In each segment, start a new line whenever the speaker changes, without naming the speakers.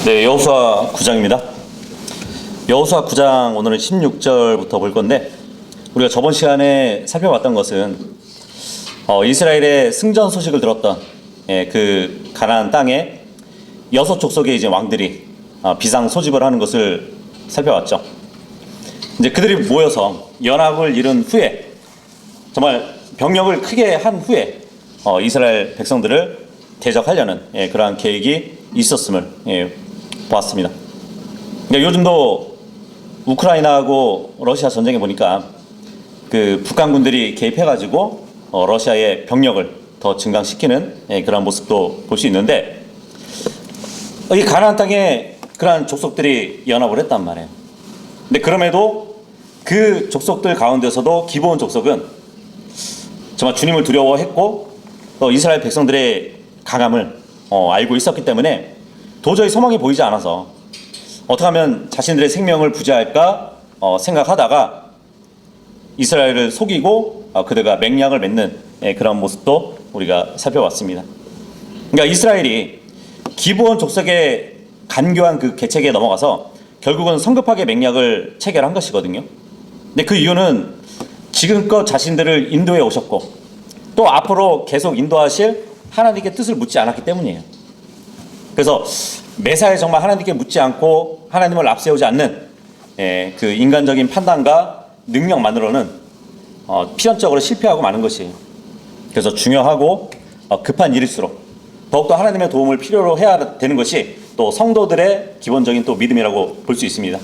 네, 여호수아 9장입니다. 여호수아 9장 오늘은 16절부터 볼 건데, 우리가 저번 시간에 살펴봤던 것은 이스라엘의 승전 소식을 들었던 그 가나안 땅에 6족속의 이제 왕들이 비상 소집을 하는 것을 살펴봤죠. 이제 그들이 모여서 연합을 이룬 후에, 정말 병력을 크게 한 후에 이스라엘 백성들을 대적하려는 그러한 계획이 있었음을 보았습니다. 그러니까 요즘도 우크라이나하고 러시아 전쟁에 보니까 그 북한군들이 개입해가지고 러시아의 병력을 더 증강시키는 그런 모습도 볼 수 있는데, 이 가나안 땅에 그러한 족속들이 연합을 했단 말이에요. 근데 그럼에도 그 족속들 가운데서도 기브온 족속은 정말 주님을 두려워했고 또 이스라엘 백성들의 강함을 알고 있었기 때문에 도저히 소망이 보이지 않아서 어떻게 하면 자신들의 생명을 부지할까 생각하다가 이스라엘을 속이고 그들과 맹약을 맺는 그런 모습도 우리가 살펴봤습니다. 그러니까 이스라엘이 기브온 족속의 간교한 그 계책에 넘어가서 결국은 성급하게 맹약을 체결한 것이거든요. 근데 그 이유는 지금껏 자신들을 인도해 오셨고 또 앞으로 계속 인도하실 하나님께 뜻을 묻지 않았기 때문이에요. 그래서 매사에 정말 하나님께 묻지 않고 하나님을 앞세우지 않는 그 인간적인 판단과 능력만으로는 필연적으로 실패하고 마는 것이에요. 그래서 중요하고 급한 일일수록 더욱더 하나님의 도움을 필요로 해야 되는 것이 또 성도들의 기본적인 또 믿음이라고 볼 수 있습니다.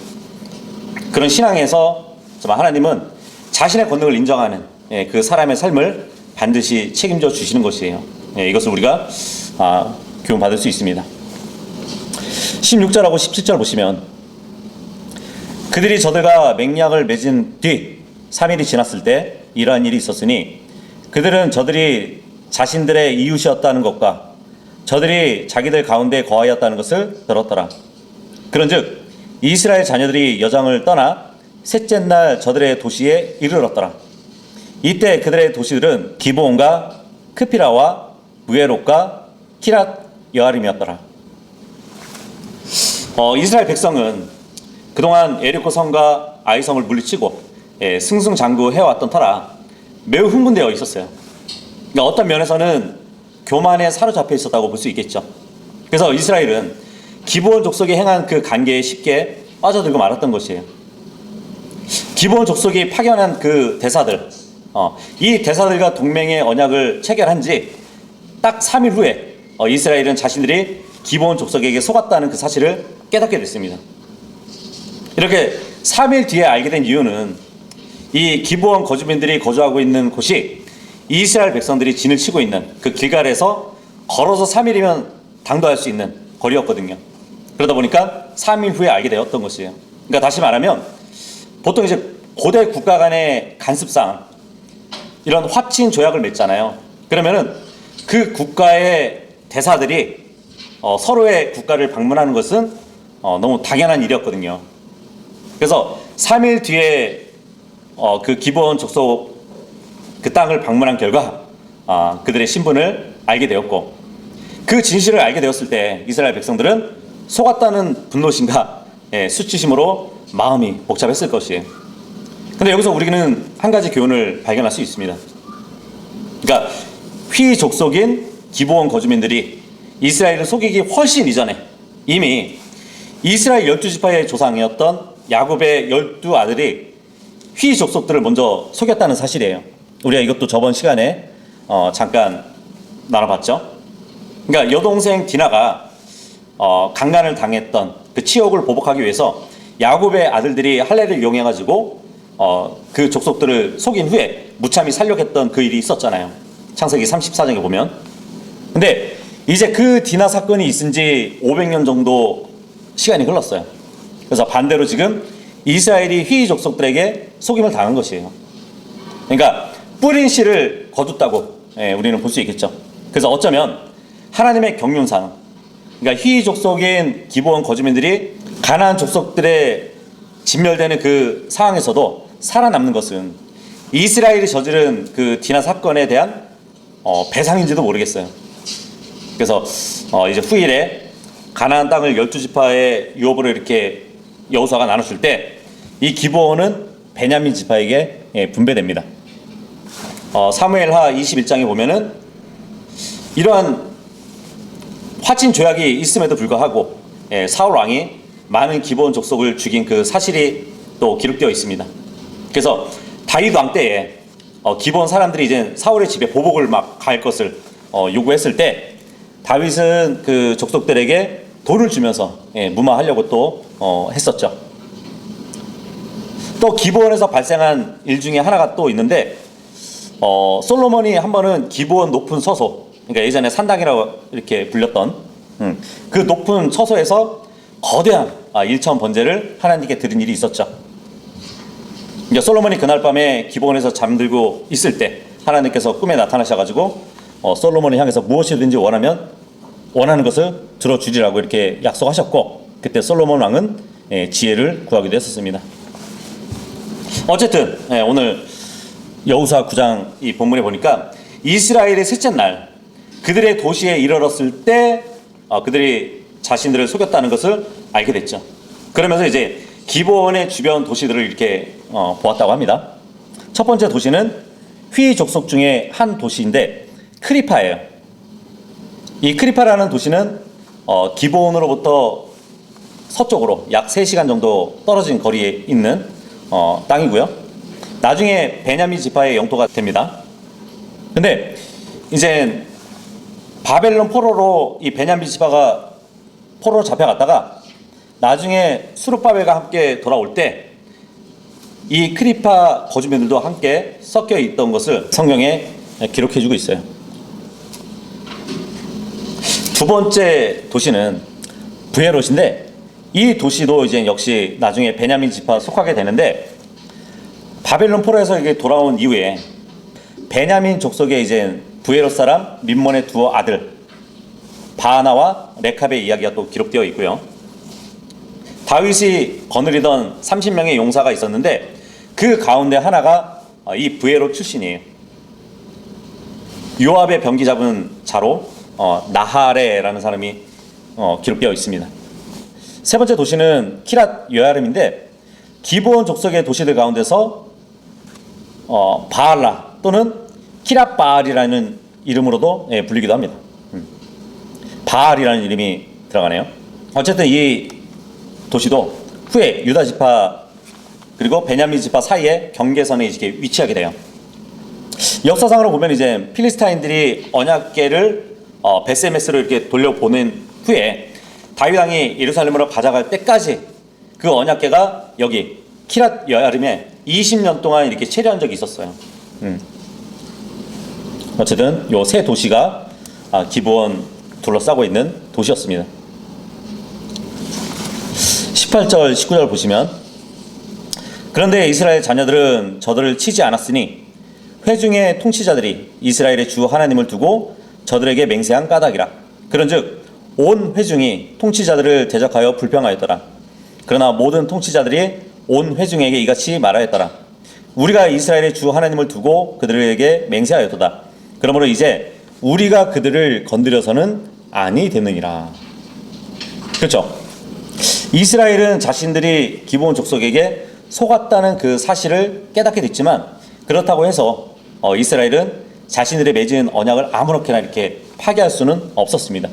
그런 신앙에서 정말 하나님은 자신의 권능을 인정하는 그 사람의 삶을 반드시 책임져 주시는 것이에요. 이것을 우리가 교훈받을 수 있습니다. 16절하고 17절 보시면, 그들이 저들과 맹약을 맺은 뒤 3일이 지났을 때 이러한 일이 있었으니 그들은 저들이 자신들의 이웃이었다는 것과 저들이 자기들 가운데 거하였다는 것을 들었더라. 그런즉 이스라엘 자녀들이 여정을 떠나 셋째 날 저들의 도시에 이르렀더라. 이때 그들의 도시들은 기브온과 크피라와 무에롯과 키랏 여아림이었더라. 이스라엘 백성은 그동안 에리코 성과 아이 성을 물리치고 승승장구해왔던 터라 매우 흥분되어 있었어요. 그러니까 어떤 면에서는 교만에 사로잡혀 있었다고 볼 수 있겠죠. 그래서 이스라엘은 기브온 족속이 행한 그 관계에 쉽게 빠져들고 말았던 것이에요. 기브온 족속이 파견한 그 대사들, 이 대사들과 동맹의 언약을 체결한 지 딱 3일 후에 이스라엘은 자신들이 기브온 족속에게 속았다는 그 사실을 깨닫게 됐습니다. 이렇게 3일 뒤에 알게 된 이유는 이 기브온 거주민들이 거주하고 있는 곳이 이스라엘 백성들이 진을 치고 있는 그 길갈에서 걸어서 3일이면 당도할 수 있는 거리였거든요. 그러다 보니까 3일 후에 알게 되었던 것이에요. 그러니까 다시 말하면 보통 이제 고대 국가 간의 간습상 이런 화친 조약을 맺잖아요. 그러면은 그 국가의 대사들이 서로의 국가를 방문하는 것은 너무 당연한 일이었거든요. 그래서 3일 뒤에 그 기브온 족속 그 땅을 방문한 결과 그들의 신분을 알게 되었고, 그 진실을 알게 되었을 때 이스라엘 백성들은 속았다는 분노심과 수치심으로 마음이 복잡했을 것이에요. 근데 여기서 우리는 한 가지 교훈을 발견할 수 있습니다. 그러니까 휘 족속인 기브온 거주민들이 이스라엘을 속이기 훨씬 이전에 이미 이스라엘 12지파의 조상이었던 야곱의 12아들이 휘 족속들을 먼저 속였다는 사실이에요. 우리가 이것도 저번 시간에 잠깐 나눠봤죠. 그러니까 여동생 디나가 강간을 당했던 그 치욕을 보복하기 위해서 야곱의 아들들이 할례를 이용해가지고 그 족속들을 속인 후에 무참히 살려했던 그 일이 있었잖아요. 창세기 34장에 보면. 근데 이제 그 디나 사건이 있은 지 500년 정도 시간이 흘렀어요. 그래서 반대로 지금 이스라엘이 휘 족속들에게 속임을 당한 것이에요. 그러니까 뿌린 씨를 거뒀다고 우리는 볼 수 있겠죠. 그래서 어쩌면 하나님의 경륜상, 그러니까 휘 족속인 기브온 거주민들이 가나안 족속들의 진멸되는 그 상황에서도 살아남는 것은 이스라엘이 저지른 그 디나 사건에 대한 배상인지도 모르겠어요. 그래서 이제 후일에 가나안 땅을 12지파의 유업으로 이렇게 여호수아가 나눠줄 때 이 기브온은 베냐민 지파에게 분배됩니다. 사무엘하 21장에 보면은 이러한 화친 조약이 있음에도 불구하고 사울 왕이 많은 기브온 족속을 죽인 그 사실이 또 기록되어 있습니다. 그래서 다윗 왕 때에 기브온 사람들이 이제 사울의 집에 보복을 막 갈 것을 요구했을 때 다윗은 그 족속들에게 돈을 주면서 무마하려고 또 했었죠. 또 기브온에서 발생한 일 중에 하나가 또 있는데 솔로몬이 한 번은 기브온 높은 서소, 그러니까 예전에 산당이라고 이렇게 불렸던 그 높은 처소에서 거대한 일천 번제를 하나님께 드린 일이 있었죠. 그러니까 솔로몬이 그날 밤에 기브온에서 잠들고 있을 때 하나님께서 꿈에 나타나셔가지고 솔로몬을 향해서 무엇이든지 원하는 것을 들어주리라고 이렇게 약속하셨고, 그때 솔로몬 왕은 지혜를 구하기도 했었습니다. 어쨌든 오늘 여호수아 9장 이 본문에 보니까 이스라엘의 셋째 날 그들의 도시에 이르렀을 때 그들이 자신들을 속였다는 것을 알게 됐죠. 그러면서 이제 기브온의 주변 도시들을 이렇게 보았다고 합니다. 첫 번째 도시는 휘 족속 중에 한 도시인데 크리파예요. 이 크리파라는 도시는 기브온으로부터 서쪽으로 약 3시간 정도 떨어진 거리에 있는 땅이고요. 나중에 베냐민 지파의 영토가 됩니다. 근데 이제 바벨론 포로로 이 베냐민 지파가 포로로 잡혀갔다가 나중에 수룹바벨과 함께 돌아올 때 이 크리파 거주민들도 함께 섞여 있던 것을 성경에 기록해주고 있어요. 두 번째 도시는 브에롯인데 이 도시도 이제 역시 나중에 베냐민 지파 속하게 되는데 바벨론 포로에서 이게 돌아온 이후에 베냐민 족속의 이제 브에롯 사람 림몬의 두 아들 바하나와 레캅의 이야기가 또 기록되어 있고요. 다윗이 거느리던 30명의 용사가 있었는데 그 가운데 하나가 이 브에롯 출신이에요. 요압의 병기 잡은 자로 나하레라는 사람이 기록되어 있습니다. 세 번째 도시는 키랏 여야림인데 기브온 족속의 도시들 가운데서 바알라 또는 키랏 바알이라는 이름으로도 불리기도 합니다. 바알이라는 이름이 들어가네요. 어쨌든 이 도시도 후에 유다 지파 그리고 베냐민 지파 사이에 경계선에 이렇게 위치하게 돼요. 역사상으로 보면 이제 필리스타인들이 언약궤를 베세메스로 이렇게 돌려보낸 후에 다윗 왕이 예루살렘으로 가져갈 때까지 그 언약궤가 여기 키랏 여야림에 20년 동안 이렇게 체류한 적이 있었어요. 어쨌든 요 세 도시가 기브온 둘러싸고 있는 도시였습니다. 18절 19절 보시면 그런데 이스라엘 자녀들은 저들을 치지 않았으니 회중의 통치자들이 이스라엘의 주 하나님을 두고 저들에게 맹세한 까닭이라. 그런즉 온 회중이 통치자들을 대적하여 불평하였더라. 그러나 모든 통치자들이 온 회중에게 이같이 말하였더라. 우리가 이스라엘의 주 하나님을 두고 그들에게 맹세하였도다. 그러므로 이제 우리가 그들을 건드려서는 아니 되느니라. 그렇죠? 이스라엘은 자신들이 기브온 족속에게 속았다는 그 사실을 깨닫게 됐지만 그렇다고 해서 이스라엘은 자신들의 맺은 언약을 아무렇게나 이렇게 파괴할 수는 없었습니다.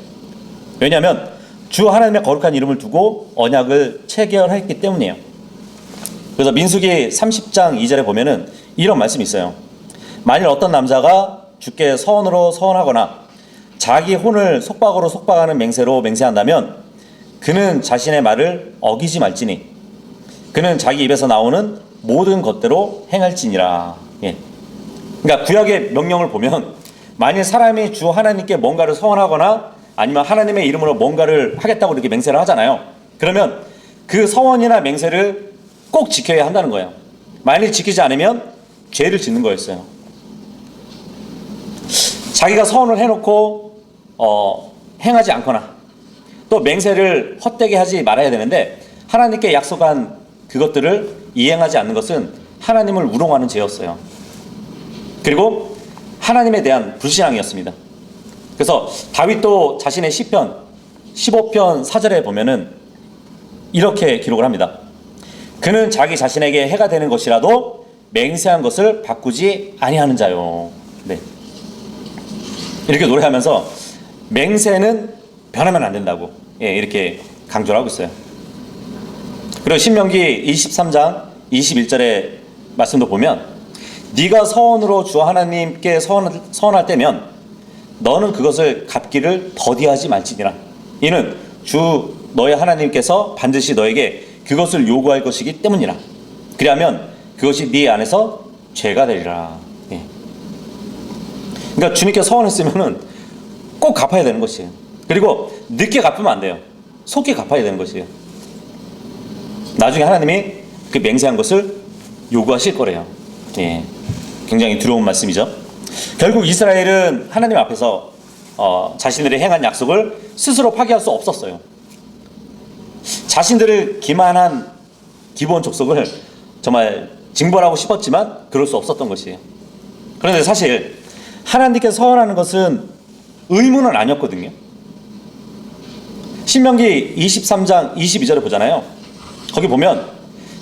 왜냐하면 주 하나님의 거룩한 이름을 두고 언약을 체결했기 때문이에요. 그래서 민수기 30장 2절에 보면은 이런 말씀이 있어요. 만일 어떤 남자가 주께 서원으로 서원하거나 자기 혼을 속박으로 속박하는 맹세로 맹세한다면 그는 자신의 말을 어기지 말지니 그는 자기 입에서 나오는 모든 것대로 행할지니라. 그러니까 구약의 명령을 보면 만일 사람이 주 하나님께 뭔가를 서원하거나 아니면 하나님의 이름으로 뭔가를 하겠다고 이렇게 맹세를 하잖아요. 그러면 그 서원이나 맹세를 꼭 지켜야 한다는 거예요. 만일 지키지 않으면 죄를 짓는 거였어요. 자기가 서원을 해놓고 행하지 않거나 또 맹세를 헛되게 하지 말아야 되는데 하나님께 약속한 그것들을 이행하지 않는 것은 하나님을 우롱하는 죄였어요. 그리고 하나님에 대한 불신앙이었습니다. 그래서 다윗도 자신의 시편 15편 4절에 보면은 이렇게 기록을 합니다. 그는 자기 자신에게 해가 되는 것이라도 맹세한 것을 바꾸지 아니하는 자요. 네. 이렇게 노래하면서 맹세는 변하면 안 된다고 이렇게 강조를 하고 있어요. 그리고 신명기 23장 21절의 말씀도 보면 네가 서원으로 주 하나님께 서원할 때면 너는 그것을 갚기를 더디하지 말지니라. 이는 주 너의 하나님께서 반드시 너에게 그것을 요구할 것이기 때문이라. 그리하면 그것이 네 안에서 죄가 되리라. 그러니까 주님께 서원했으면은 꼭 갚아야 되는 것이에요. 그리고 늦게 갚으면 안 돼요. 속히 갚아야 되는 것이에요. 나중에 하나님이 그 맹세한 것을 요구하실 거래요. 굉장히 두려운 말씀이죠. 결국 이스라엘은 하나님 앞에서 자신들이 행한 약속을 스스로 파기할 수 없었어요. 자신들을 기만한 기본 족속을 정말 징벌하고 싶었지만 그럴 수 없었던 것이에요. 그런데 사실 하나님께 서원하는 것은 의무는 아니었거든요. 신명기 23장 22절에 보잖아요. 거기 보면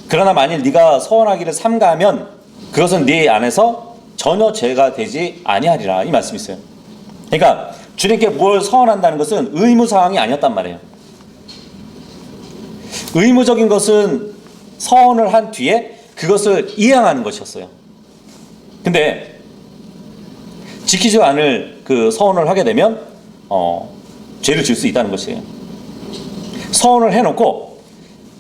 그러나 만일 네가 서원하기를 삼가하면 그것은 네 안에서 전혀 죄가 되지 아니하리라, 이 말씀이 있어요. 그러니까 주님께 뭘 서원한다는 것은 의무사항이 아니었단 말이에요. 의무적인 것은 서원을 한 뒤에 그것을 이행하는 것이었어요. 근데 지키지 않을 그 서원을 하게 되면 죄를 지을 수 있다는 것이에요. 서원을 해놓고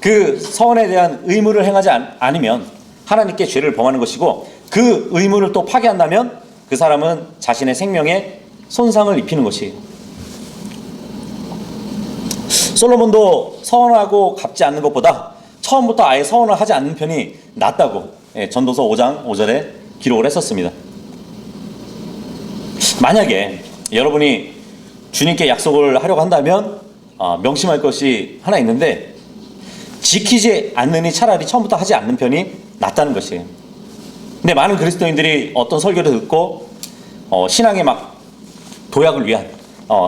그 서원에 대한 의무를 행하지 않으면 하나님께 죄를 범하는 것이고, 그 의무를 또 파기한다면 그 사람은 자신의 생명에 손상을 입히는 것이에요. 솔로몬도 서원하고 갚지 않는 것보다 처음부터 아예 서원을 하지 않는 편이 낫다고 전도서 5장 5절에 기록을 했었습니다. 만약에 여러분이 주님께 약속을 하려고 한다면 명심할 것이 하나 있는데, 지키지 않느니 차라리 처음부터 하지 않는 편이 낫다는 것이에요. 근데 많은 그리스도인들이 어떤 설교를 듣고 신앙의 막 도약을 위한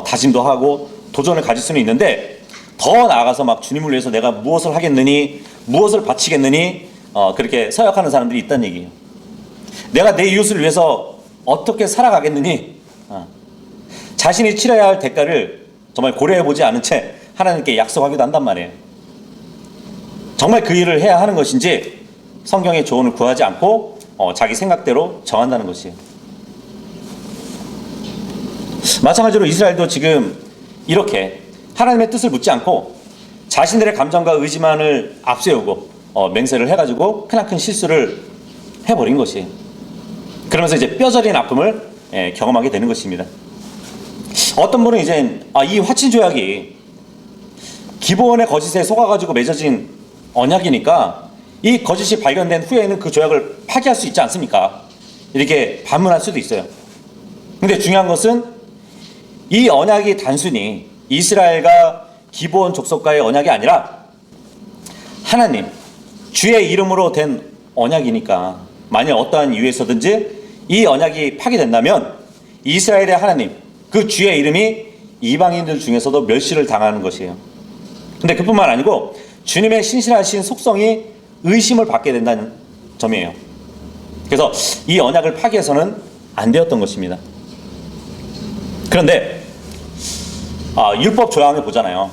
다짐도 하고 도전을 가질 수는 있는데, 더 나아가서 막 주님을 위해서 내가 무엇을 하겠느니, 무엇을 바치겠느니 그렇게 서약하는 사람들이 있다는 얘기예요. 내가 내 이웃을 위해서 어떻게 살아가겠느니, 자신이 치러야 할 대가를 정말 고려해보지 않은 채 하나님께 약속하기도 한단 말이에요. 정말 그 일을 해야 하는 것인지 성경의 조언을 구하지 않고 자기 생각대로 정한다는 것이에요. 마찬가지로 이스라엘도 지금 이렇게 하나님의 뜻을 묻지 않고 자신들의 감정과 의지만을 앞세우고 맹세를 해가지고 크나큰 실수를 해버린 것이에요. 그러면서 이제 뼈저린 아픔을 경험하게 되는 것입니다. 어떤 분은 이제 이 화친 조약이 기브온의 거짓에 속아가지고 맺어진 언약이니까 이 거짓이 발견된 후에는 그 조약을 파기할 수 있지 않습니까? 이렇게 반문할 수도 있어요. 근데 중요한 것은 이 언약이 단순히 이스라엘과 기브온 족속과의 언약이 아니라 하나님, 주의 이름으로 된 언약이니까 만약 어떠한 이유에서든지 이 언약이 파기된다면 이스라엘의 하나님, 그 주의 이름이 이방인들 중에서도 멸시를 당하는 것이에요. 근데 그뿐만 아니고 주님의 신실하신 속성이 의심을 받게 된다는 점이에요. 그래서 이 언약을 파기해서는 안 되었던 것입니다. 그런데 율법 조항을 보잖아요.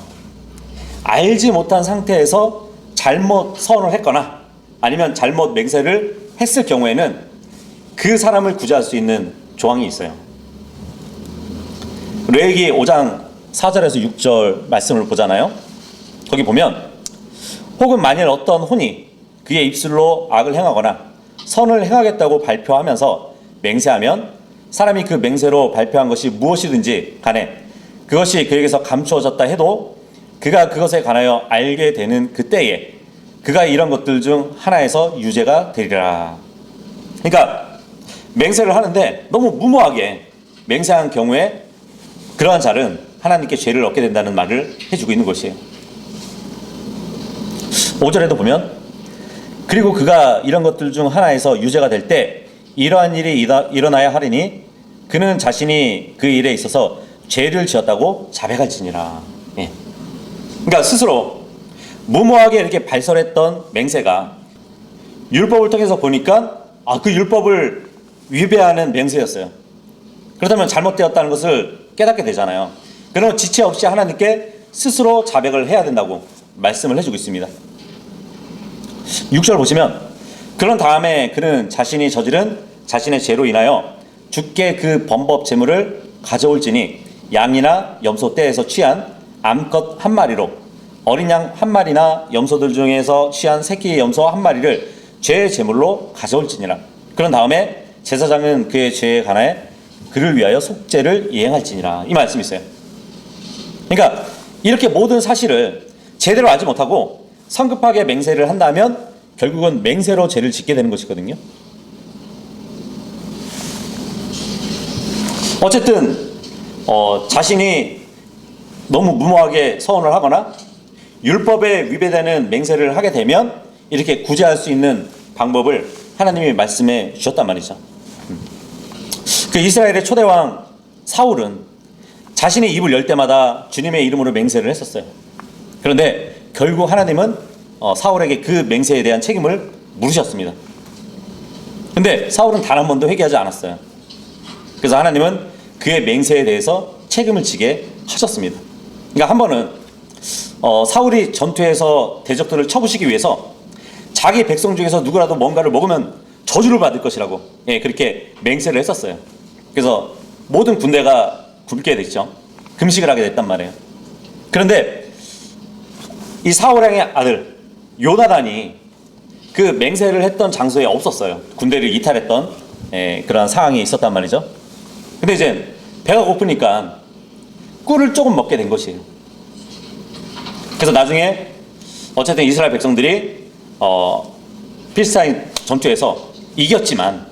알지 못한 상태에서 잘못 서원을 했거나 아니면 잘못 맹세를 했을 경우에는 그 사람을 구제할 수 있는 조항이 있어요. 레위기 5장 4절에서 6절 말씀을 보잖아요. 거기 보면 혹은 만일 어떤 혼이 그의 입술로 악을 행하거나 선을 행하겠다고 발표하면서 맹세하면 사람이 그 맹세로 발표한 것이 무엇이든지 간에 그것이 그에게서 감추어졌다 해도 그가 그것에 관하여 알게 되는 그때에 그가 이런 것들 중 하나에서 유죄가 되리라. 그러니까 맹세를 하는데 너무 무모하게 맹세한 경우에 그러한 자는 하나님께 죄를 얻게 된다는 말을 해주고 있는 것이에요. 5절에도 보면 그리고 그가 이런 것들 중 하나에서 유죄가 될 때 이러한 일이 일어나야 하리니 그는 자신이 그 일에 있어서 죄를 지었다고 자백할지니라. 그러니까 스스로 무모하게 이렇게 발설했던 맹세가 율법을 통해서 보니까 그 율법을 위배하는 맹세였어요. 그렇다면 잘못되었다는 것을 깨닫게 되잖아요. 그러면 지체 없이 하나님께 스스로 자백을 해야 된다고 말씀을 해주고 있습니다. 6절 보시면 그런 다음에 그는 자신이 저지른 자신의 죄로 인하여 주께 그 범법 제물을 가져올지니 양이나 염소 떼에서 취한 암컷 한 마리로 어린 양 한 마리나 염소들 중에서 취한 새끼 염소 한 마리를 죄의 제물로 가져올지니라. 그런 다음에 제사장은 그의 죄에 관하여 그를 위하여 속죄를 이행할지니라. 이 말씀이 있어요. 그러니까 이렇게 모든 사실을 제대로 알지 못하고 성급하게 맹세를 한다면 결국은 맹세로 죄를 짓게 되는 것이거든요. 어쨌든 자신이 너무 무모하게 서원을 하거나 율법에 위배되는 맹세를 하게 되면 이렇게 구제할 수 있는 방법을 하나님이 말씀해 주셨단 말이죠. 그 이스라엘의 초대왕 사울은 자신의 입을 열 때마다 주님의 이름으로 맹세를 했었어요. 그런데 결국 하나님은 사울에게 그 맹세에 대한 책임을 물으셨습니다. 근데 사울은 단 한 번도 회개하지 않았어요. 그래서 하나님은 그의 맹세에 대해서 책임을 지게 하셨습니다. 그러니까 한 번은 사울이 전투에서 대적들을 쳐부시기 위해서 자기 백성 중에서 누구라도 뭔가를 먹으면 저주를 받을 것이라고 그렇게 맹세를 했었어요. 그래서 모든 군대가 굶게 됐죠. 금식을 하게 됐단 말이에요. 그런데 이 사울왕의 아들 요나단이 그 맹세를 했던 장소에 없었어요. 군대를 이탈했던 그런 상황이 있었단 말이죠. 근데 이제 배가 고프니까 꿀을 조금 먹게 된 것이에요. 그래서 나중에 어쨌든 이스라엘 백성들이 필스타인 전투에서 이겼지만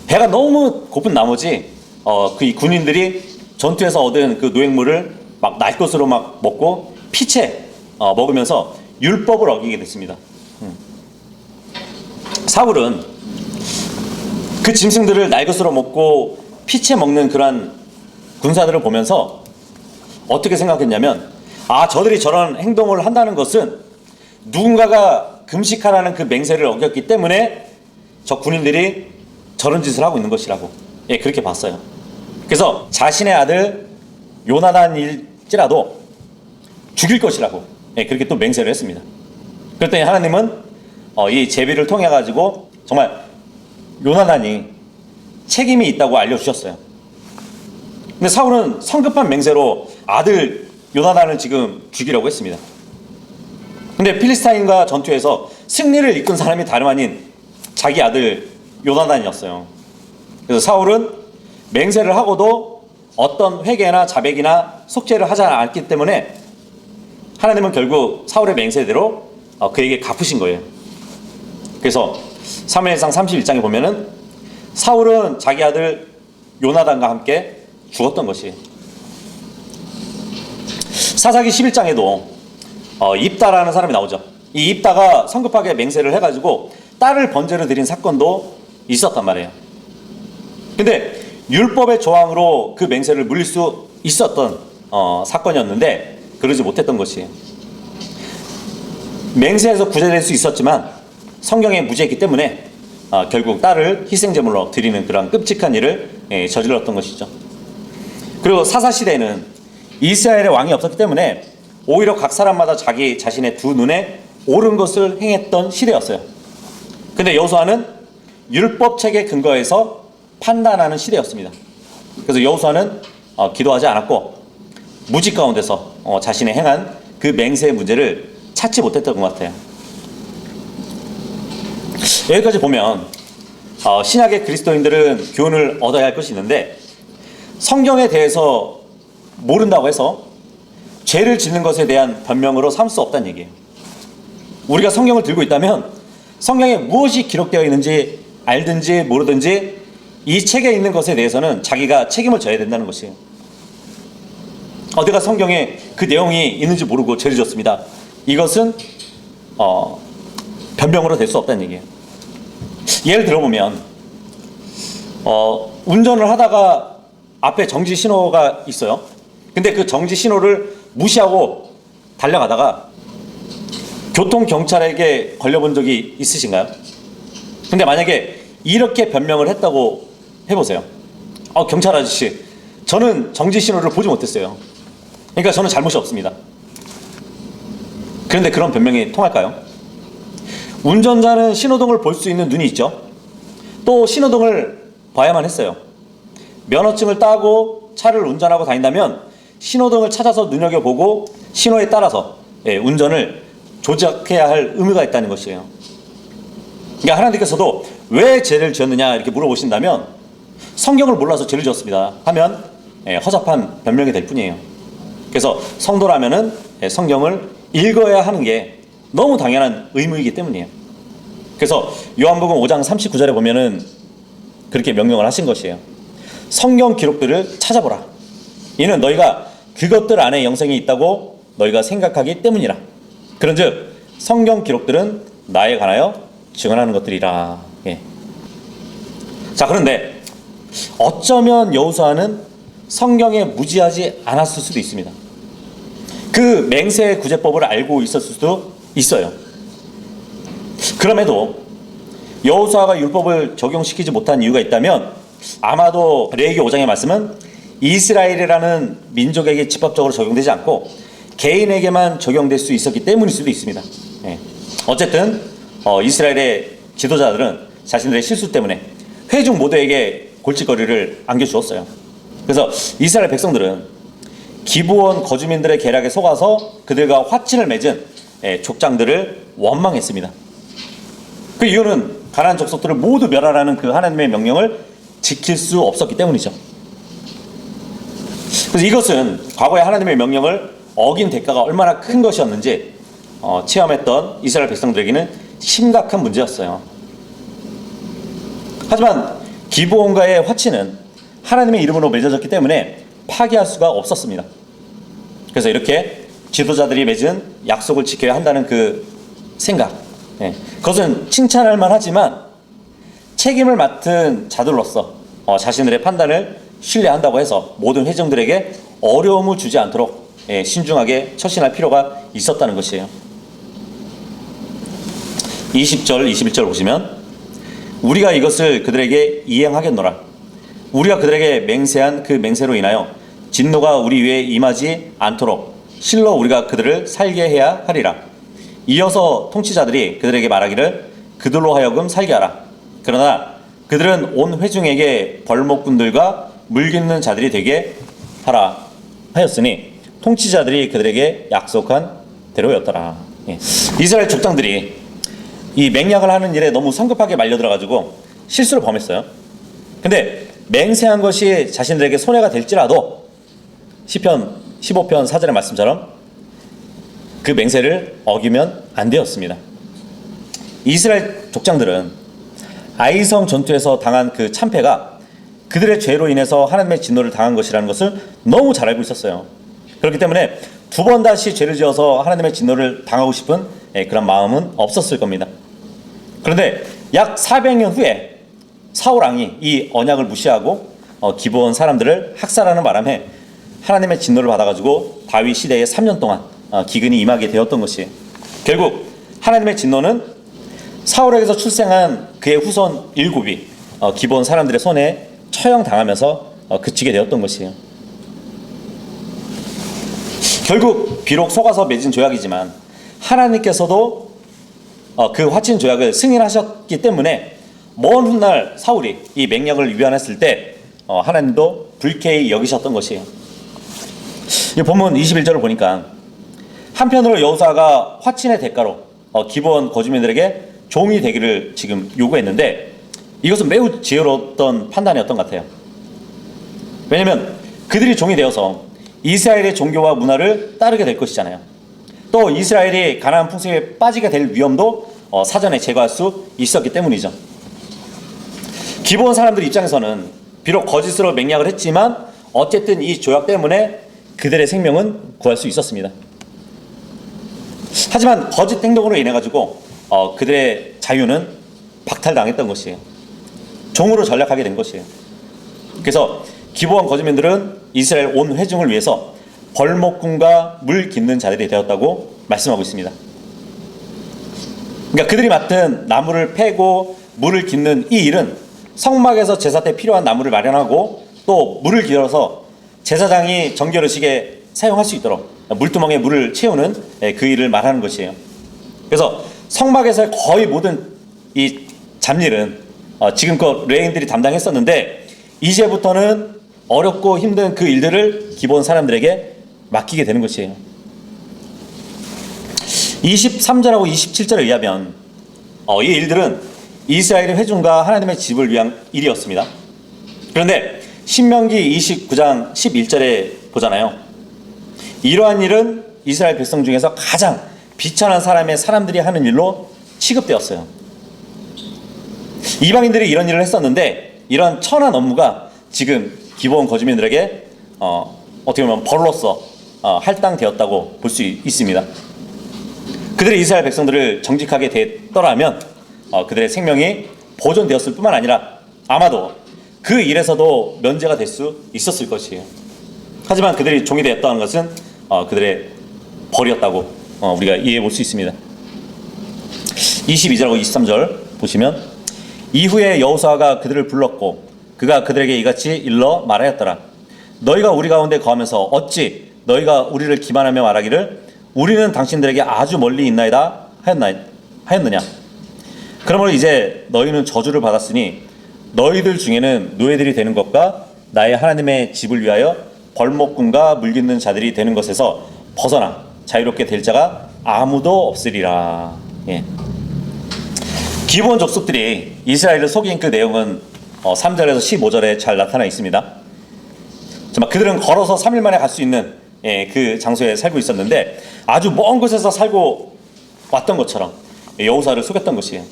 배가 너무 고픈 나머지 그 군인들이 전투에서 얻은 그 노획물을 막 날 것으로 막 먹고 피채 먹으면서 율법을 어기게 됐습니다. 사울은 그 짐승들을 날 것으로 먹고 피채 먹는 그러한 군사들을 보면서 어떻게 생각했냐면 저들이 저런 행동을 한다는 것은 누군가가 금식하라는 그 맹세를 어겼기 때문에 저 군인들이 저런 짓을 하고 있는 것이라고 그렇게 봤어요. 그래서 자신의 아들 요나단일지라도 죽일 것이라고 그렇게 또 맹세를 했습니다. 그랬더니 하나님은 이 제비를 통해 가지고 정말 요나단이 책임이 있다고 알려주셨어요. 근데 사울은 성급한 맹세로 아들 요나단을 지금 죽이려고 했습니다. 근데 필리스타인과 전투에서 승리를 이끈 사람이 다름 아닌 자기 아들 요나단이었어요. 그래서 사울은 맹세를 하고도 어떤 회개나 자백이나 속죄를 하지 않았기 때문에 하나님은 결국 사울의 맹세대로 그에게 갚으신 거예요. 그래서 사무엘상 31장에 보면은 사울은 자기 아들 요나단과 함께 죽었던 것이에요. 사사기 11장에도 입다라는 사람이 나오죠. 이 입다가 성급하게 맹세를 해가지고 딸을 번제로 드린 사건도 있었단 말이에요. 근데 율법의 조항으로 그 맹세를 물릴 수 있었던 사건이었는데 그러지 못했던 것이에요. 맹세에서 구제될 수 있었지만 성경에 무죄했기 때문에 결국 딸을 희생제물로 드리는 그런 끔찍한 일을 저질렀던 것이죠. 그리고 사사시대에는 이스라엘의 왕이 없었기 때문에 오히려 각 사람마다 자기 자신의 두 눈에 옳은 것을 행했던 시대였어요. 근데 여호수아는 율법책에 근거해서 판단하는 시대였습니다. 그래서 여호수아는 기도하지 않았고 무직 가운데서 자신의 행한 그 맹세의 문제를 찾지 못했던 것 같아요. 여기까지 보면 신약의 그리스도인들은 교훈을 얻어야 할 것이 있는데 성경에 대해서 모른다고 해서 죄를 짓는 것에 대한 변명으로 삼을 수 없다는 얘기예요. 우리가 성경을 들고 있다면 성경에 무엇이 기록되어 있는지 알든지 모르든지 이 책에 있는 것에 대해서는 자기가 책임을 져야 된다는 것이에요. 내가 성경에 그 내용이 있는지 모르고 죄를 졌습니다. 이것은 변명으로 될 수 없다는 얘기예요. 예를 들어보면 운전을 하다가 앞에 정지 신호가 있어요. 근데 그 정지 신호를 무시하고 달려가다가 교통경찰에게 걸려본 적이 있으신가요? 근데 만약에 이렇게 변명을 했다고 해보세요. 경찰 아저씨, 저는 정지 신호를 보지 못했어요. 그러니까 저는 잘못이 없습니다. 그런데 그런 변명이 통할까요? 운전자는 신호등을 볼 수 있는 눈이 있죠. 또 신호등을 봐야만 했어요. 면허증을 따고 차를 운전하고 다닌다면 신호등을 찾아서 눈여겨보고 신호에 따라서 운전을 조작해야 할 의무가 있다는 것이에요. 그러니까 하나님께서도 왜 죄를 지었느냐 이렇게 물어보신다면 성경을 몰라서 죄를 지었습니다 하면 허접한 변명이 될 뿐이에요. 그래서 성도라면은 성경을 읽어야 하는 게 너무 당연한 의무이기 때문이에요. 그래서 요한복음 5장 39절에 보면은 그렇게 명령을 하신 것이에요. 성경 기록들을 찾아보라. 이는 너희가 그것들 안에 영생이 있다고 너희가 생각하기 때문이라. 그런즉 성경 기록들은 나에 관하여 증언하는 것들이라. 자, 그런데 어쩌면 여호수아는 성경에 무지하지 않았을 수도 있습니다. 그 맹세 구제법을 알고 있었을 수도 있어요. 그럼에도 여호수아가 율법을 적용시키지 못한 이유가 있다면 아마도 레위기 5장의 말씀은 이스라엘이라는 민족에게 집합적으로 적용되지 않고 개인에게만 적용될 수 있었기 때문일 수도 있습니다. 어쨌든 이스라엘의 지도자들은 자신들의 실수 때문에 회중 모두에게 골칫거리를 안겨주었어요. 그래서 이스라엘 백성들은 기브온 거주민들의 계략에 속아서 그들과 화친을 맺은 족장들을 원망했습니다. 그 이유는 가나안 족속들을 모두 멸하라는 그 하나님의 명령을 지킬 수 없었기 때문이죠. 그래서 이것은 과거에 하나님의 명령을 어긴 대가가 얼마나 큰 것이었는지 체험했던 이스라엘 백성들에게는 심각한 문제였어요. 하지만 기브온과의 화친은 하나님의 이름으로 맺어졌기 때문에 파기할 수가 없었습니다. 그래서 이렇게 지도자들이 맺은 약속을 지켜야 한다는 그 생각, 그것은 칭찬할 만하지만 책임을 맡은 자들로서 자신들의 판단을 신뢰한다고 해서 모든 회중들에게 어려움을 주지 않도록 신중하게 처신할 필요가 있었다는 것이에요. 20절, 21절 보시면 우리가 이것을 그들에게 이행하겠노라. 우리가 그들에게 맹세한 그 맹세로 인하여 진노가 우리 위에 임하지 않도록 실로 우리가 그들을 살게 해야 하리라. 이어서 통치자들이 그들에게 말하기를 그들로 하여금 살게 하라. 그러나 그들은 온 회중에게 벌목꾼들과 물깃는 자들이 되게 하라 하였으니 통치자들이 그들에게 약속한 대로였더라. 이스라엘 족장들이 이 맹약을 하는 일에 너무 성급하게 말려들어가지고 실수를 범했어요. 근데 맹세한 것이 자신들에게 손해가 될지라도 시편 15편 4절의 말씀처럼 그 맹세를 어기면 안 되었습니다. 이스라엘 족장들은 아이성 전투에서 당한 그 참패가 그들의 죄로 인해서 하나님의 진노를 당한 것이라는 것을 너무 잘 알고 있었어요. 그렇기 때문에 두 번 다시 죄를 지어서 하나님의 진노를 당하고 싶은 그런 마음은 없었을 겁니다. 그런데 약 400년 후에 사울 왕이 이 언약을 무시하고 기브온 사람들을 학살하는 바람에 하나님의 진노를 받아가지고 다윗 시대에 3년 동안 기근이 임하게 되었던 것이에요. 결국 하나님의 진노는 사울에게서 출생한 그의 후손 7이 기브온 사람들의 손에 처형당하면서 그치게 되었던 것이에요. 결국 비록 속아서 맺은 조약이지만 하나님께서도 그 화친 조약을 승인하셨기 때문에 먼 훗날 사울이 이 맹약을 위반했을 때 하나님도 불쾌히 여기셨던 것이에요. 이 본문 21절을 보니까 한편으로 여호수아가 화친의 대가로 기브온 거주민들에게 종이 되기를 지금 요구했는데 이것은 매우 지혜로웠던 판단이었던 것 같아요. 왜냐하면 그들이 종이 되어서 이스라엘의 종교와 문화를 따르게 될 것이잖아요. 또 이스라엘이 가나안 풍습에 빠지게 될 위험도 사전에 제거할 수 있었기 때문이죠. 기브온 사람들 입장에서는 비록 거짓으로 맹약을 했지만 어쨌든 이 조약 때문에 그들의 생명은 구할 수 있었습니다. 하지만 거짓 행동으로 인해 가지고 그들의 자유는 박탈당했던 것이에요. 종으로 전락하게 된 것이에요. 그래서 기브온 거주민들은 이스라엘 온 회중을 위해서 벌목꾼과 물 깃는 자들이 되었다고 말씀하고 있습니다. 그러니까 그들이 맡은 나무를 패고 물을 깃는 이 일은 성막에서 제사 때 필요한 나무를 마련하고 또 물을 길어서 제사장이 정결의식에 사용할 수 있도록 물두멍에 물을 채우는 그 일을 말하는 것이에요. 그래서 성막에서의 거의 모든 이 잡일은 지금껏 레위인들이 담당했었는데 이제부터는 어렵고 힘든 그 일들을 기본 사람들에게 맡기게 되는 것이에요. 23절하고 27절에 의하면 이 일들은 이스라엘의 회중과 하나님의 집을 위한 일이었습니다. 그런데 신명기 29장 11절에 보잖아요. 이러한 일은 이스라엘 백성 중에서 가장 비천한 사람들이 하는 일로 취급되었어요. 이방인들이 이런 일을 했었는데 이런 천한 업무가 지금 기브온 거주민들에게 어떻게 보면 벌로서 할당되었다고 볼 수 있습니다. 그들이 이스라엘 백성들을 정직하게 대했더라면 그들의 생명이 보존되었을 뿐만 아니라 아마도 그 일에서도 면제가 될 수 있었을 것이에요. 하지만 그들이 종이 되었다는 것은 그들의 벌이었다고 우리가 이해해 볼 수 있습니다. 22절하고 23절 보시면 이후에 여호수아가 그들을 불렀고 그가 그들에게 이같이 일러 말하였더라. 너희가 우리 가운데 거하면서 어찌 너희가 우리를 기만하며 말하기를 우리는 당신들에게 아주 멀리 있나이다 하였느냐. 그러므로 이제 너희는 저주를 받았으니 너희들 중에는 노예들이 되는 것과 나의 하나님의 집을 위하여 벌목꾼과 물깃는 자들이 되는 것에서 벗어나 자유롭게 될 자가 아무도 없으리라. 예. 기브온 족속들이 이스라엘을 속인 그 내용은 3절에서 15절에 잘 나타나 있습니다. 정말 그들은 걸어서 3일 만에 갈 수 있는 그 장소에 살고 있었는데 아주 먼 곳에서 살고 왔던 것처럼 여호수아를 속였던 것이에요.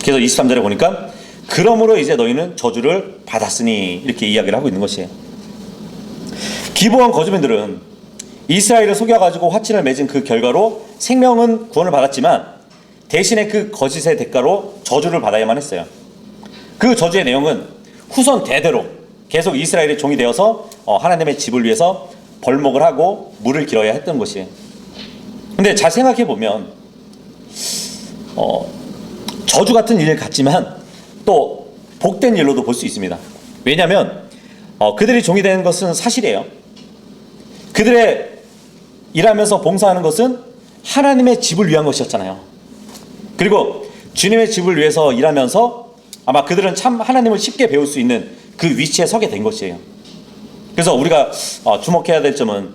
그래서 23절에 보니까 그러므로 이제 너희는 저주를 받았으니 이렇게 이야기를 하고 있는 것이에요. 기브온 거주민들은 이스라엘을 속여가지고 화친을 맺은 그 결과로 생명은 구원을 받았지만 대신에 그 거짓의 대가로 저주를 받아야만 했어요. 그 저주의 내용은 후손 대대로 계속 이스라엘의 종이 되어서 하나님의 집을 위해서 벌목을 하고 물을 길어야 했던 것이에요. 근데 잘 생각해 보면 저주 같은 일 같지만 또 복된 일로도 볼 수 있습니다. 왜냐하면 그들이 종이 되는 것은 사실이에요. 그들의 일하면서 봉사하는 것은 하나님의 집을 위한 것이었잖아요. 그리고 주님의 집을 위해서 일하면서 아마 그들은 참 하나님을 쉽게 배울 수 있는 그 위치에 서게 된 것이에요. 그래서 우리가 주목해야 될 점은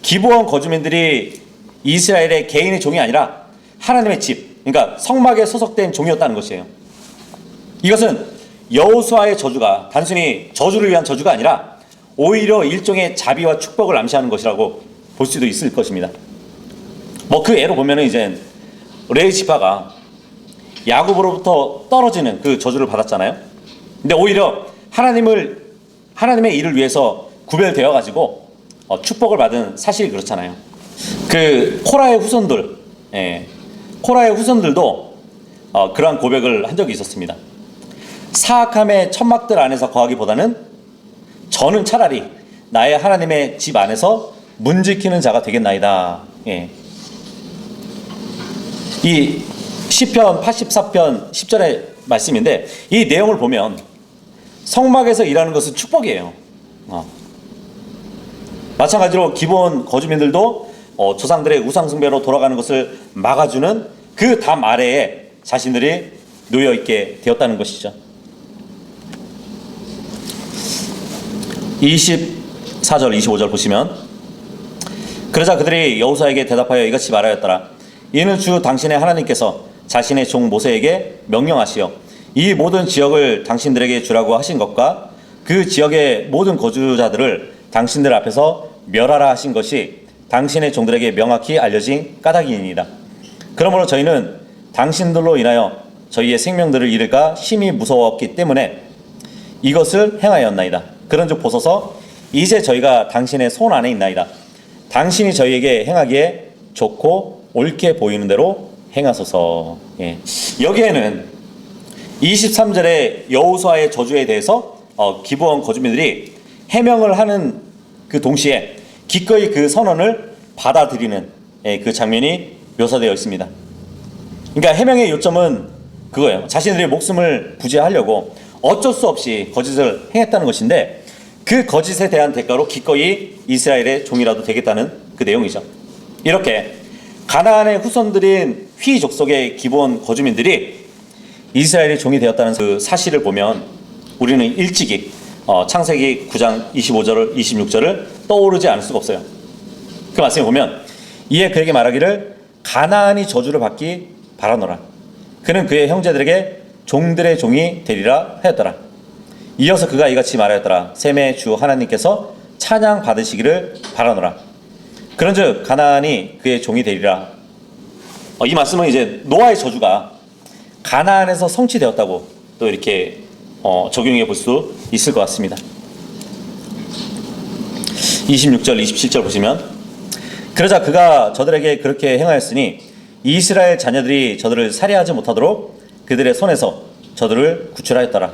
기브온 거주민들이 이스라엘의 개인의 종이 아니라 하나님의 집, 그러니까 성막에 소속된 종이었다는 것이에요. 이것은 여호수아의 저주가 단순히 저주를 위한 저주가 아니라 오히려 일종의 자비와 축복을 암시하는 것이라고 볼 수도 있을 것입니다. 그 예로 보면은 이제 레위 지파가 야곱으로부터 떨어지는 그 저주를 받았잖아요. 근데 오히려 하나님의 일을 위해서 구별되어 가지고 축복을 받은 사실이 그렇잖아요. 그 코라의 후손들도 그러한 고백을 한 적이 있었습니다. 사악함의 천막들 안에서 거하기보다는 저는 차라리 나의 하나님의 집 안에서 문 지키는 자가 되겠나이다. 예. 이 시편 84편 10절의 말씀인데 이 내용을 보면 성막에서 일하는 것은 축복이에요. 마찬가지로 기브온 거주민들도 조상들의 우상숭배로 돌아가는 것을 막아주는 그 담 아래에 자신들이 놓여있게 되었다는 것이죠. 24절 25절 보시면 그러자 그들이 여호수아에게 대답하여 이같이 말하였더라. 이는 주 당신의 하나님께서 자신의 종 모세에게 명령하시어 이 모든 지역을 당신들에게 주라고 하신 것과 그 지역의 모든 거주자들을 당신들 앞에서 멸하라 하신 것이 당신의 종들에게 명확히 알려진 까닭이니이다. 그러므로 저희는 당신들로 인하여 저희의 생명들을 잃을까 심히 무서웠기 때문에 이것을 행하였나이다. 그런즉 보소서 이제 저희가 당신의 손 안에 있나이다. 당신이 저희에게 행하기에 좋고 옳게 보이는 대로 행하소서. 예. 여기에는 23절의 여호수아의 저주에 대해서 기브온 거주민들이 해명을 하는 그 동시에 기꺼이 그 선언을 받아들이는 그 장면이 묘사되어 있습니다. 그러니까 해명의 요점은 그거예요. 자신들의 목숨을 부지하려고 어쩔 수 없이 거짓을 행했다는 것인데 그 거짓에 대한 대가로 기꺼이 이스라엘의 종이라도 되겠다는 그 내용이죠. 이렇게 가나안의 후손들인 휘 족속의 기본 거주민들이 이스라엘의 종이 되었다는 그 사실을 보면 우리는 일찍이 창세기 9장 25절, 26절을 떠오르지 않을 수가 없어요. 그 말씀을 보면 이에 그에게 말하기를 가나안이 저주를 받기 바라노라. 그는 그의 형제들에게 종들의 종이 되리라 하였더라. 이어서 그가 이같이 말하였더라. 셈의 주 하나님께서 찬양 받으시기를 바라노라. 그런즉 가나안이 그의 종이 되리라. 이 말씀은 이제 노아의 저주가 가나안에서 성취되었다고 또 이렇게 적용해 볼 수 있을 것 같습니다. 26절, 27절 보시면 그러자 그가 저들에게 그렇게 행하였으니 이스라엘 자녀들이 저들을 살해하지 못하도록 그들의 손에서 저들을 구출하였더라.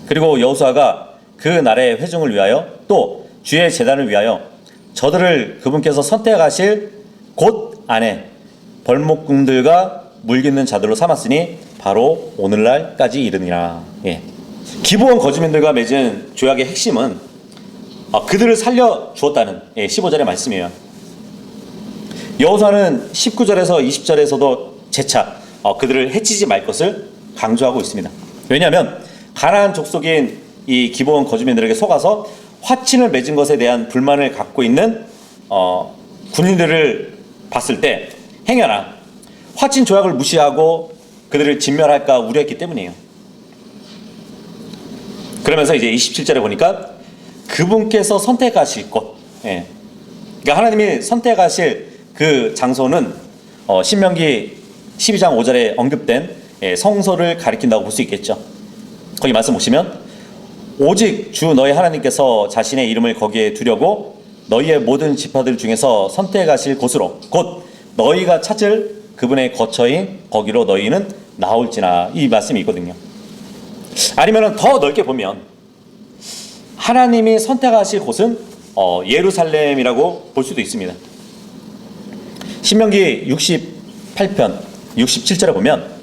그리고 여호수아가 그 날의 회중을 위하여 또 주의 제단을 위하여 저들을 그분께서 선택하실 곳 안에 벌목궁들과 물깃는 자들로 삼았으니 바로 오늘날까지 이르니라. 기브온 거주민들과 맺은 조약의 핵심은 그들을 살려 주었다는 15절의 말씀이에요. 여호수아는 19절에서 20절에서도 재차 그들을 해치지 말 것을 강조하고 있습니다. 왜냐하면 가나안 족속인 이 기브온 거주민들에게 속아서 화친을 맺은 것에 대한 불만을 갖고 있는 군인들을 봤을 때 행여나 화친 조약을 무시하고 그들을 진멸할까 우려했기 때문이에요. 그러면서 이제 27절에 보니까 그분께서 선택하실 곳, 그러니까 하나님이 선택하실 그 장소는 신명기 12장 5절에 언급된 성소를 가리킨다고 볼 수 있겠죠. 거기 말씀 보시면 오직 주 너희 하나님께서 자신의 이름을 거기에 두려고 너희의 모든 지파들 중에서 선택하실 곳으로 곧 너희가 찾을 그분의 거처인 거기로 너희는 나올지나, 이 말씀이 있거든요. 아니면 더 넓게 보면 하나님이 선택하실 곳은 예루살렘이라고 볼 수도 있습니다. 신명기 68편 67절에 보면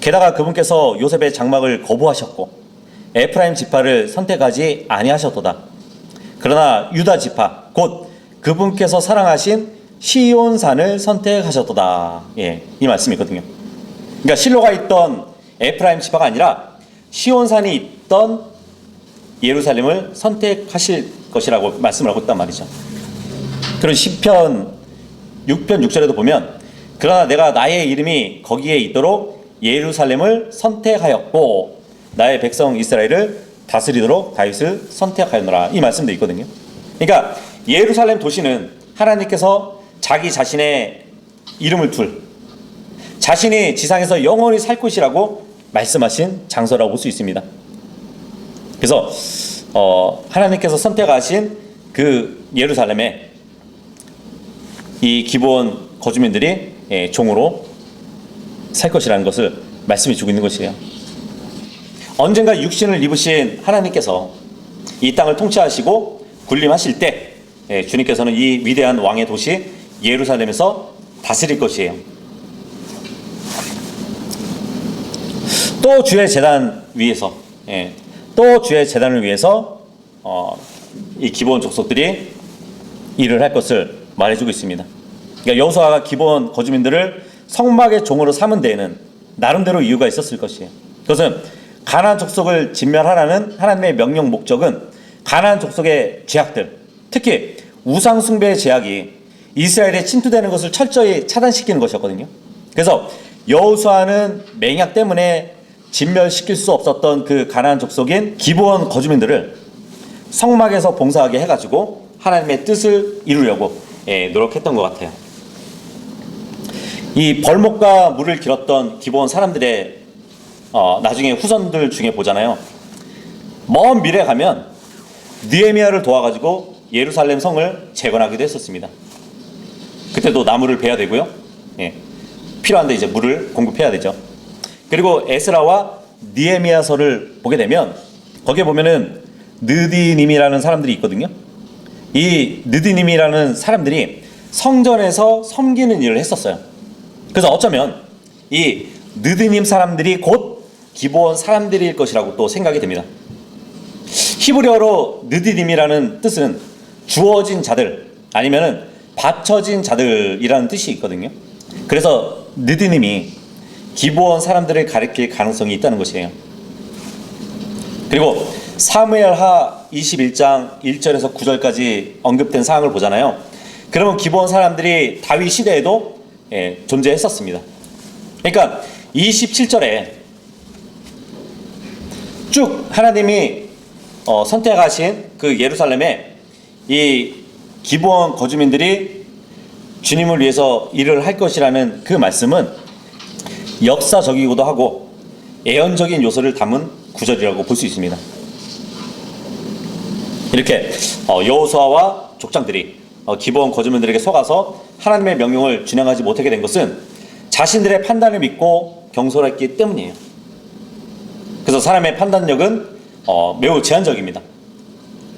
게다가 그분께서 요셉의 장막을 거부하셨고 에프라임 지파를 선택하지 아니하셨도다. 그러나 유다 지파 곧 그분께서 사랑하신 시온산을 선택하셨도다. 이 말씀이 있거든요. 그러니까 실로가 있던 에프라임 지파가 아니라 시온산이 있던 예루살렘을 선택하실 것이라고 말씀을 하고 있단 말이죠. 그리고 시편 6편 6절에도 보면 그러나 내가 나의 이름이 거기에 있도록 예루살렘을 선택하였고 나의 백성 이스라엘을 다스리도록 다윗을 선택하였노라, 이 말씀도 있거든요. 그러니까 예루살렘 도시는 하나님께서 자기 자신의 이름을 둘, 자신이 지상에서 영원히 살 곳이라고 말씀하신 장소라고 볼 수 있습니다. 그래서 하나님께서 선택하신 그 예루살렘에 이 기브온 거주민들이 종으로 살 것이라는 것을 말씀해 주고 있는 것이에요. 언젠가 육신을 입으신 하나님께서 이 땅을 통치하시고 군림하실 때 주님께서는 이 위대한 왕의 도시 예루살렘에서 다스릴 것이에요. 또 주의 제단 위에서 또 주의 제단을 위해서 이 기브온 족속들이 일을 할 것을 말해주고 있습니다. 그러니까 여호수아가 기브온 거주민들을 성막의 종으로 삼은 데에는 나름대로 이유가 있었을 것이에요. 그것은 가나안 족속을 진멸하라는 하나님의 명령 목적은 가나안 족속의 죄악들, 특히 우상 숭배의 죄악이 이스라엘에 침투되는 것을 철저히 차단시키는 것이었거든요. 그래서 여호수아는 맹약 때문에 진멸시킬 수 없었던 그 가나안 족속인 기브온 거주민들을 성막에서 봉사하게 해가지고 하나님의 뜻을 이루려고 노력했던 것 같아요. 이 벌목과 물을 길었던 기브온 사람들의 나중에 후손들 중에 보잖아요. 먼 미래에 가면 느헤미야를 도와가지고 예루살렘 성을 재건하기도 했었습니다. 그때도 나무를 베야 되고요. 필요한데 이제 물을 공급해야 되죠. 그리고 에스라와 느헤미야서를 보게 되면 거기에 보면은 느디님이라는 사람들이 있거든요. 이 느디님이라는 사람들이 성전에서 섬기는 일을 했었어요. 그래서 어쩌면 이 느디님 사람들이 곧 기브온 사람들일 것이라고 또 생각이 됩니다. 히브리어로 느디님이라는 뜻은 주어진 자들 아니면은 바쳐진 자들이라는 뜻이 있거든요. 그래서 느디님이 기브온 사람들을 가리킬 가능성이 있다는 것이에요. 그리고 사무엘하 21장 1절에서 9절까지 언급된 사항을 보잖아요. 그러면 기브온 사람들이 다윗 시대에도 존재했었습니다. 그러니까 27절에 쭉 하나님이 선택하신 그 예루살렘에 이 기브온 거주민들이 주님을 위해서 일을 할 것이라는 그 말씀은 역사적이기도 하고 예언적인 요소를 담은 구절이라고 볼 수 있습니다. 이렇게 여호수아와 족장들이 기브온 거주민들에게 속아서 하나님의 명령을 준행하지 못하게 된 것은 자신들의 판단을 믿고 경솔했기 때문이에요. 그래서 사람의 판단력은 매우 제한적입니다.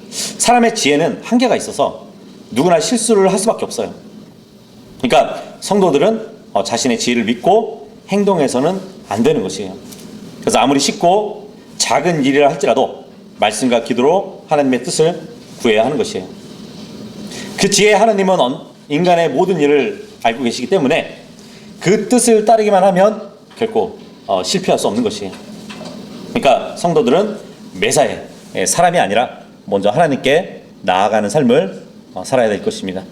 사람의 지혜는 한계가 있어서 누구나 실수를 할 수밖에 없어요. 그러니까 성도들은 자신의 지혜를 믿고 행동해서는 안 되는 것이에요. 그래서 아무리 쉽고 작은 일이라 할지라도 말씀과 기도로 하나님의 뜻을 구해야 하는 것이에요. 그 지혜의 하나님은 인간의 모든 일을 알고 계시기 때문에 그 뜻을 따르기만 하면 결코 실패할 수 없는 것이에요. 그러니까 성도들은 매사에 사람이 아니라 먼저 하나님께 나아가는 삶을 살아야 될 것입니다.